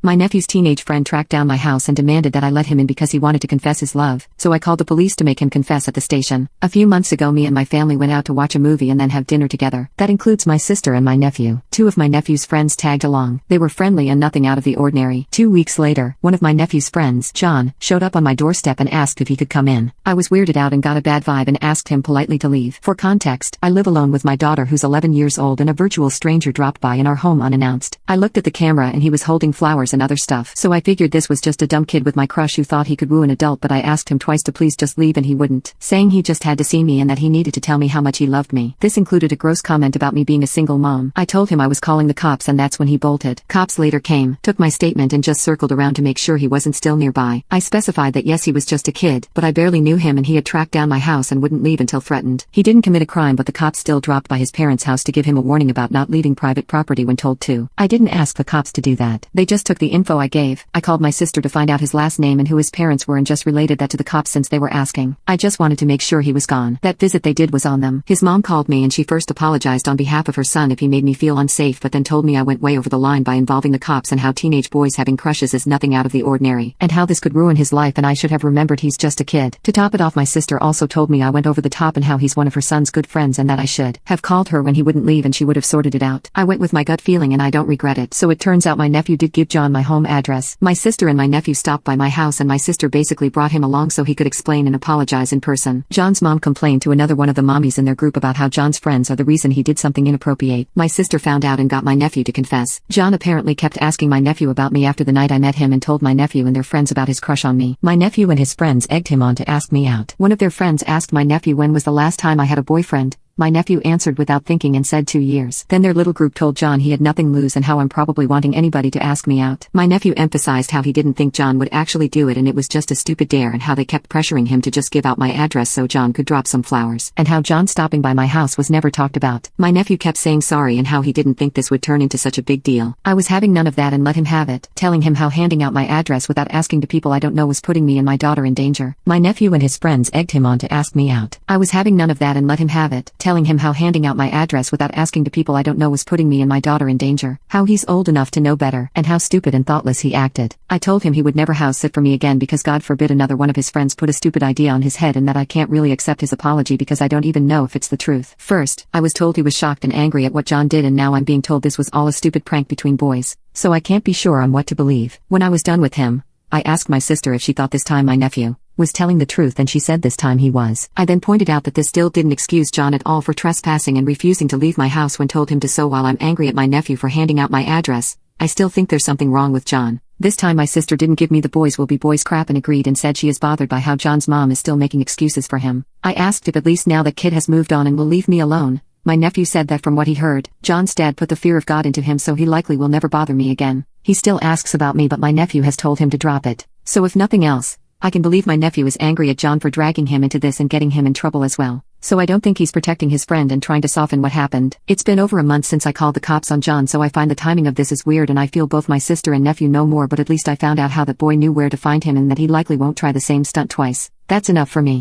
My nephew's teenage friend tracked down my house and demanded that I let him in because he wanted to confess his love, so I called the police to make him confess at the station. A few months ago me and my family went out to watch a movie and then have dinner together. That includes my sister and my nephew. Two of my nephew's friends tagged along. They were friendly and nothing out of the ordinary. 2 weeks later, one of my nephew's friends, John, showed up on my doorstep and asked if he could come in. I was weirded out and got a bad vibe and asked him politely to leave. For context, I live alone with my daughter who's 11 years old and a virtual stranger dropped by in our home unannounced. I looked at the camera and he was holding flowers and other stuff, so I figured this was just a dumb kid with my crush who thought he could woo an adult, but I asked him twice to please just leave and he wouldn't, saying he just had to see me and that he needed to tell me how much he loved me. This included a gross comment about me being a single mom. I told him I was calling the cops and that's when he bolted. Cops later came, took my statement and just circled around to make sure he wasn't still nearby. I specified that yes, he was just a kid, but I barely knew him and he had tracked down my house and wouldn't leave until threatened. He didn't commit a crime, but the cops still dropped by his parents' house to give him a warning about not leaving private property when told to. I didn't ask the cops to do that. They just took the info I gave. I called my sister to find out his last name and who his parents were and just related that to the cops since they were asking. I just wanted to make sure he was gone. That visit they did was on them. His mom called me and she first apologized on behalf of her son if he made me feel unsafe, but then told me I went way over the line by involving the cops and how teenage boys having crushes is nothing out of the ordinary, and how this could ruin his life and I should have remembered he's just a kid. To top it off, my sister also told me I went over the top and how he's one of her son's good friends and that I should have called her when he wouldn't leave and she would have sorted it out. I went with my gut feeling and I don't regret it. So it turns out my nephew did give John my home address. My sister and my nephew stopped by my house and my sister basically brought him along so he could explain and apologize in person. John's mom complained to another one of the mommies in their group about how John's friends are the reason he did something inappropriate. My sister found out and got my nephew to confess. John apparently kept asking my nephew about me after the night I met him and told my nephew and their friends about his crush on me. My nephew and his friends egged him on to ask me out. One of their friends asked my nephew when was the last time I had a boyfriend. My nephew answered without thinking and said 2 years. Then their little group told John he had nothing to lose and how I'm probably wanting anybody to ask me out. My nephew emphasized how he didn't think John would actually do it and it was just a stupid dare, and how they kept pressuring him to just give out my address so John could drop some flowers, and how John stopping by my house was never talked about. My nephew kept saying sorry and how he didn't think this would turn into such a big deal. I was having none of that and let him have it, telling him how handing out my address without asking to people I don't know was putting me and my daughter in danger. My nephew and his friends egged him on to ask me out. I was having none of that and let him have it, telling him how handing out my address without asking to people I don't know was putting me and my daughter in danger, how he's old enough to know better, and how stupid and thoughtless he acted. I told him he would never house sit for me again because God forbid another one of his friends put a stupid idea on his head, and that I can't really accept his apology because I don't even know if it's the truth. First, I was told he was shocked and angry at what John did, and now I'm being told this was all a stupid prank between boys. So I can't be sure on what to believe. When I was done with him, I asked my sister if she thought this time my nephew was telling the truth, and she said this time he was. I then pointed out that this still didn't excuse John at all for trespassing and refusing to leave my house when told him to. So while I'm angry at my nephew for handing out my address, I still think there's something wrong with John. This time my sister didn't give me the boys will be boys crap and agreed and said she is bothered by how John's mom is still making excuses for him. I asked if at least now that kid has moved on and will leave me alone. My nephew said that from what he heard, John's dad put the fear of God into him so he likely will never bother me again. He still asks about me, but my nephew has told him to drop it. So if nothing else, I can believe my nephew is angry at John for dragging him into this and getting him in trouble as well. So I don't think he's protecting his friend and trying to soften what happened. It's been over a month since I called the cops on John, so I find the timing of this is weird, and I feel both my sister and nephew know more, but at least I found out how that boy knew where to find him and that he likely won't try the same stunt twice. That's enough for me.